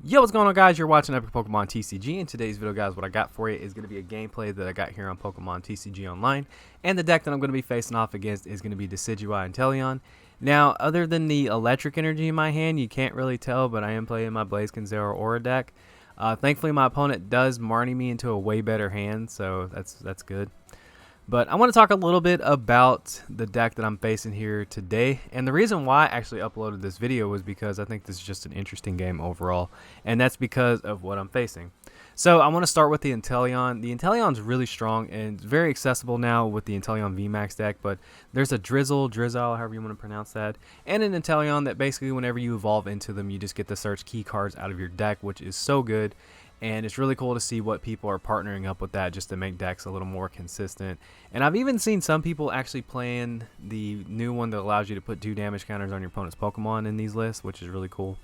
Yo, what's going on, guys? You're watching Epic Pokemon TCG. In today's video, guys, what I got for you is going to be a gameplay that I got here on Pokemon TCG Online. And the deck that I'm going to be facing off against is going to be Decidueye Inteleon. Now, other than the electric energy in my hand, you can't really tell, but I am playing my Blaziken Zeraora deck. Thankfully, my opponent does Marnie me into a way better hand, so that's good. But I want to talk a little bit about the deck that I'm facing here today. And the reason why I actually uploaded this video was because I think this is just an interesting game overall. And that's because of what I'm facing. So I want to start with the Inteleon. The Inteleon's really strong and it's very accessible now with the Inteleon VMAX deck. But there's a Drizzle, however you want to pronounce that, and an Inteleon that basically whenever you evolve into them, you just get to search key cards out of your deck, which is so good. And it's really cool to see what people are partnering up with that just to make decks a little more consistent. And I've even seen some people actually playing the new one that allows you to put 2 damage counters on your opponent's Pokemon in these lists, which is really cool.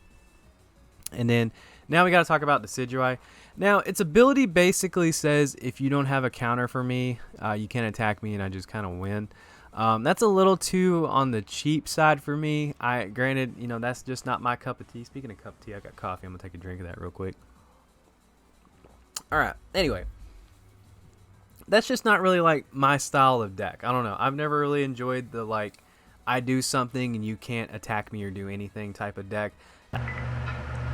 And then now we got to talk about Decidueye. Now its ability basically says if you don't have a counter for me, you can't attack me and I just kind of win. That's a little too on the cheap side for me. Granted, you know, that's just not my cup of tea. Speaking of cup of tea, I got coffee. I'm going to take a drink of that real quick. Alright, anyway, that's just not really like my style of deck. I don't know. I've never really enjoyed the like I do something and you can't attack me or do anything type of deck.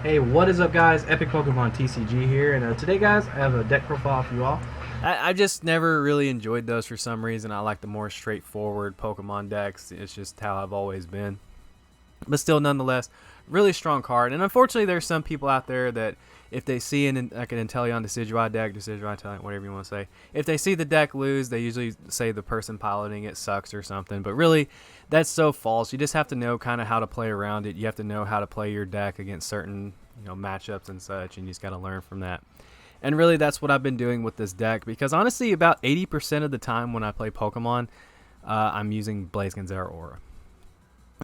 Hey, what is up, guys? Epic Pokemon TCG here, and today, guys, I have a deck profile for you all. I just never really enjoyed those for some reason. I like the more straightforward Pokemon decks. It's just how I've always been. But still, nonetheless, really strong card. And unfortunately, there's some people out there that if they see like an Inteleon Decidueye deck, Decidueye Inteleon, whatever you want to say, if they see the deck lose, they usually say the person piloting it sucks or something. But really, that's so false. You just have to know kind of how to play around it. You have to know how to play your deck against certain, matchups and such, and you just got to learn from that. And really, that's what I've been doing with this deck, because honestly, about 80% of the time when I play Pokemon, I'm using Blaziken Zeraora.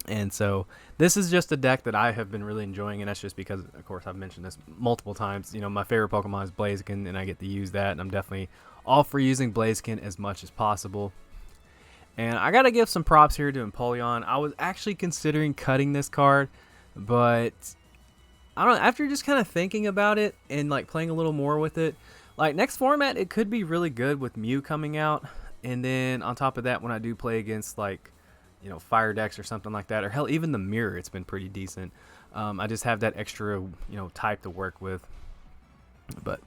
And so this is just a deck that I have been really enjoying, and that's just because, of course, I've mentioned this multiple times. My favorite Pokemon is Blaziken, and I get to use that, and I'm definitely all for using Blaziken as much as possible. And I got to give some props here to Inteleon. I was actually considering cutting this card, but I don't know, after just kind of thinking about it and like playing a little more with it, like next format, it could be really good with Mew coming out. And then on top of that, when I do play against like fire decks or something like that, or hell, even the mirror, it's been pretty decent. I just have that extra type to work with. But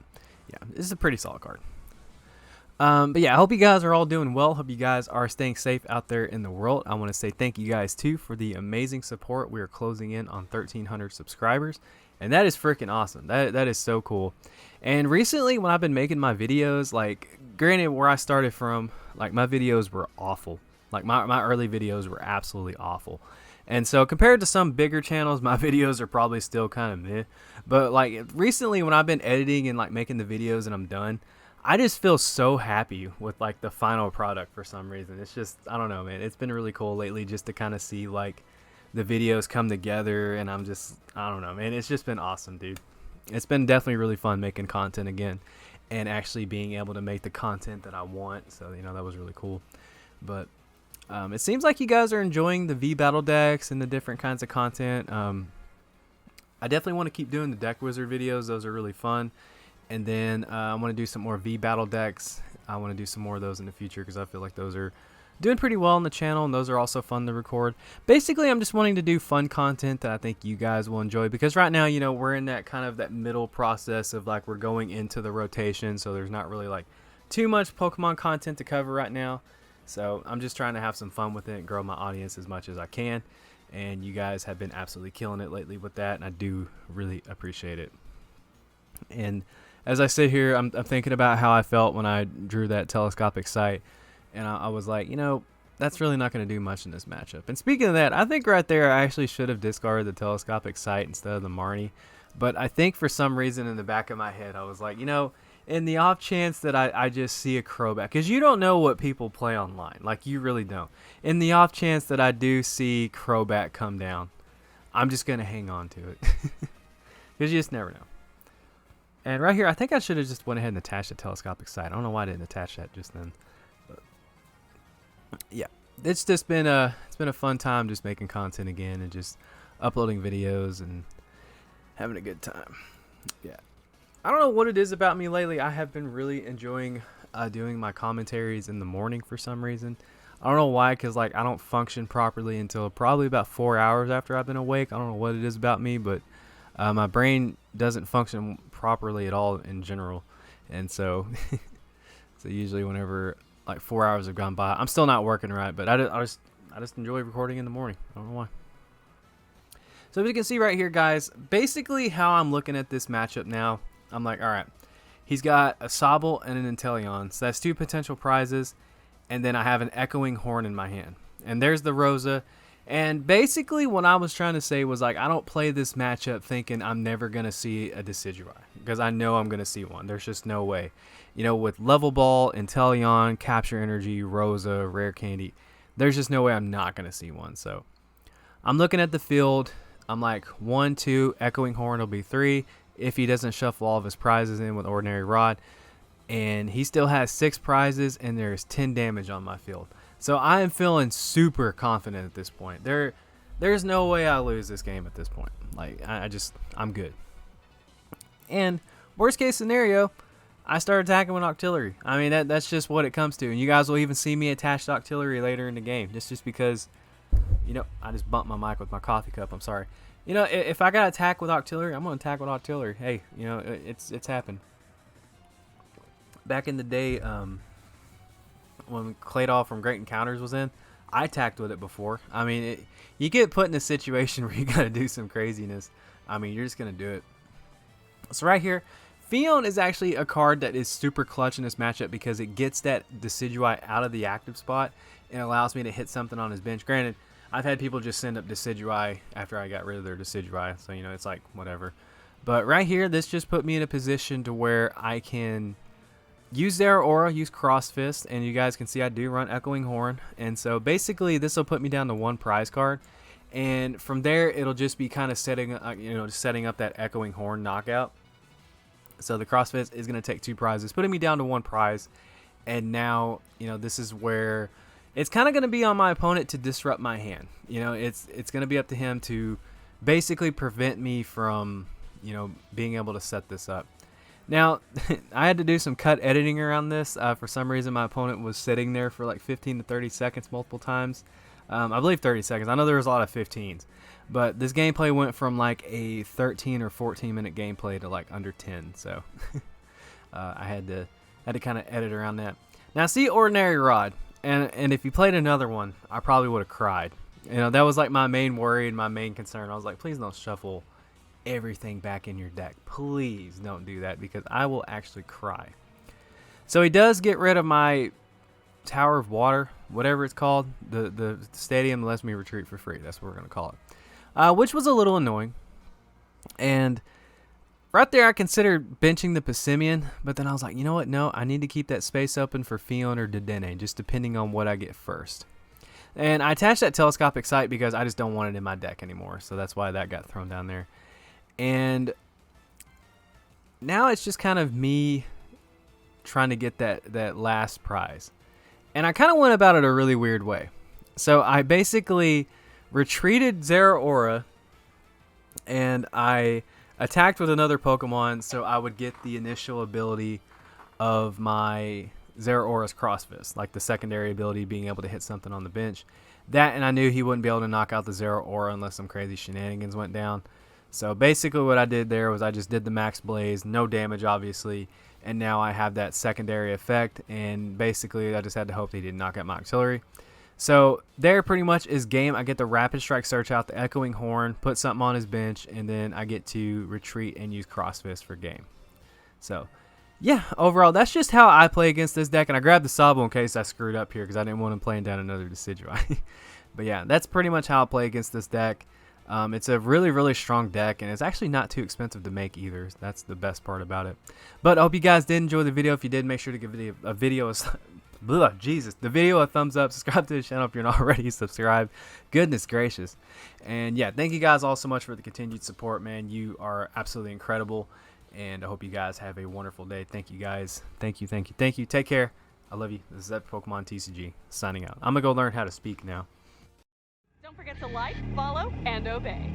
yeah, this is a pretty solid card. But yeah, I hope you guys are all doing well. Hope you guys are staying safe out there in the world. I want to say thank you guys too for the amazing support. We are closing in on 1,300 subscribers, and that is freaking awesome. That is so cool. And recently, when I've been making my videos, like granted where I started from, like my videos were awful. Like my early videos were absolutely awful. And so compared to some bigger channels, my videos are probably still kind of meh. But like recently when I've been editing and like making the videos and I'm done, I just feel so happy with like the final product for some reason. It's just, I don't know, man. It's been really cool lately just to kind of see like the videos come together, and I'm just, I don't know, man. It's just been awesome, dude. It's been definitely really fun making content again and actually being able to make the content that I want. So, that was really cool. But it seems like you guys are enjoying the V Battle decks and the different kinds of content. I definitely want to keep doing the Deck Wizard videos. Those are really fun. And then I want to do some more V Battle decks. I want to do some more of those in the future because I feel like those are doing pretty well on the channel, and those are also fun to record. Basically, I'm just wanting to do fun content that I think you guys will enjoy, because right now, we're in that kind of that middle process of like we're going into the rotation, so there's not really like too much Pokemon content to cover right now. So I'm just trying to have some fun with it and grow my audience as much as I can. And you guys have been absolutely killing it lately with that, and I do really appreciate it. And as I sit here, I'm thinking about how I felt when I drew that telescopic sight. And I was like, that's really not going to do much in this matchup. And speaking of that, I think right there I actually should have discarded the telescopic sight instead of the Marnie. But I think for some reason in the back of my head, I was like, in the off chance that I just see a Crobat, because you don't know what people play online. Like, you really don't. In the off chance that I do see Crobat come down, I'm just going to hang on to it. Because you just never know. And right here, I think I should have just went ahead and attached the telescopic sight. I don't know why I didn't attach that just then. But yeah, it's just been it's been a fun time just making content again and just uploading videos and having a good time. Yeah. I don't know what it is about me lately. I have been really enjoying doing my commentaries in the morning for some reason. I don't know why, because like I don't function properly until probably about 4 hours after I've been awake. I don't know what it is about me, but my brain doesn't function properly at all in general, and so so usually whenever like 4 hours have gone by, I'm still not working right. But I just enjoy recording in the morning. I don't know why. So as you can see right here, guys, basically how I'm looking at this matchup now, I'm like, all right, he's got a Sobble and an Inteleon, so that's 2 potential prizes, and then I have an Echoing Horn in my hand. And there's the Rosa. And basically what I was trying to say was, like, I don't play this matchup thinking I'm never going to see a Decidueye, because I know I'm going to see one. There's just no way. You know, with Level Ball, Inteleon, Capture Energy, Rosa, Rare Candy, there's just no way I'm not going to see one. So I'm looking at the field. I'm like 1, 2, Echoing Horn will be 3 if he doesn't shuffle all of his prizes in with Ordinary Rod. And he still has 6 prizes, and there's 10 damage on my field. So I am feeling super confident at this point. There's no way I lose this game at this point. Like, I'm good. And worst case scenario, I start attacking with Octillery. I mean, that's just what it comes to. And you guys will even see me attach to Octillery later in the game. Just because, you know, I just bumped my mic with my coffee cup. I'm sorry. You know, if I got to attack with Octillery, I'm going to attack with Octillery. Hey, you know, it's happened. Back in the day, when Claydol from Great Encounters was in, I attacked with it before. I mean, you get put in a situation where you got to do some craziness. I mean, you're just going to do it. So right here, Phione is actually a card that is super clutch in this matchup because it gets that Decidueye out of the active spot and allows me to hit something on his bench. Granted, I've had people just send up Decidueye after I got rid of their Decidueye, so, you know, it's like, whatever. But right here, this just put me in a position to where I can use Zeraora, use Cross Fist, and you guys can see I do run Echoing Horn. And so basically, this will put me down to 1 prize card. And from there, it'll just be kind of setting up that Echoing Horn knockout. So the Cross Fist is going to take 2 prizes, putting me down to 1 prize. And now, you know, this is where it's kind of going to be on my opponent to disrupt my hand. You know, it's going to be up to him to basically prevent me from, you know, being able to set this up. Now, I had to do some cut editing around this. For some reason, my opponent was sitting there for like 15 to 30 seconds multiple times. I believe 30 seconds. I know there was a lot of 15s. But this gameplay went from like a 13 or 14 minute gameplay to like under 10. So I had to kind of edit around that. Now, see Ordinary Rod. And if you played another one, I probably would have cried. You know, that was like my main worry and my main concern. I was like, please don't shuffle everything back in your deck. Please don't do that because I will actually cry. So he does get rid of my Tower of Water, whatever it's called. The stadium lets me retreat for free. That's what we're going to call it. Which was a little annoying. And right there I considered benching the Passimian, but then I was like, you know what? No, I need to keep that space open for Phione or Dedenne, just depending on what I get first. And I attached that Telescopic Sight because I just don't want it in my deck anymore. So that's why that got thrown down there. And now it's just kind of me trying to get that last prize. And I kind of went about it a really weird way. So I basically retreated Zeraora and I attacked with another Pokemon so I would get the initial ability of my Zeraora's Cross Fist, like the secondary ability being able to hit something on the bench. That, and I knew he wouldn't be able to knock out the Zeraora unless some crazy shenanigans went down. So basically what I did there was I just did the Max Blaze, no damage obviously, and now I have that secondary effect, and basically I just had to hope that he didn't knock out my Octillery. So there pretty much is game. I get the Rapid Strike, search out the Echoing Horn, put something on his bench, and then I get to retreat and use Cross Fist for game. So yeah, overall that's just how I play against this deck, and I grabbed the Sobble in case I screwed up here because I didn't want him playing down another Decidueye. But yeah, that's pretty much how I play against this deck. It's a really, really strong deck, and it's actually not too expensive to make either. That's the best part about it. But I hope you guys did enjoy the video. If you did, make sure to give the video a thumbs up. Subscribe to the channel if you're not already subscribed. Goodness gracious. And yeah, thank you guys all so much for the continued support, man. You are absolutely incredible, and I hope you guys have a wonderful day. Thank you guys. Thank you, thank you, thank you. Take care. I love you. This is Pokemon TCG signing out. I'm gonna go learn how to speak now. Don't forget to like, follow, and obey.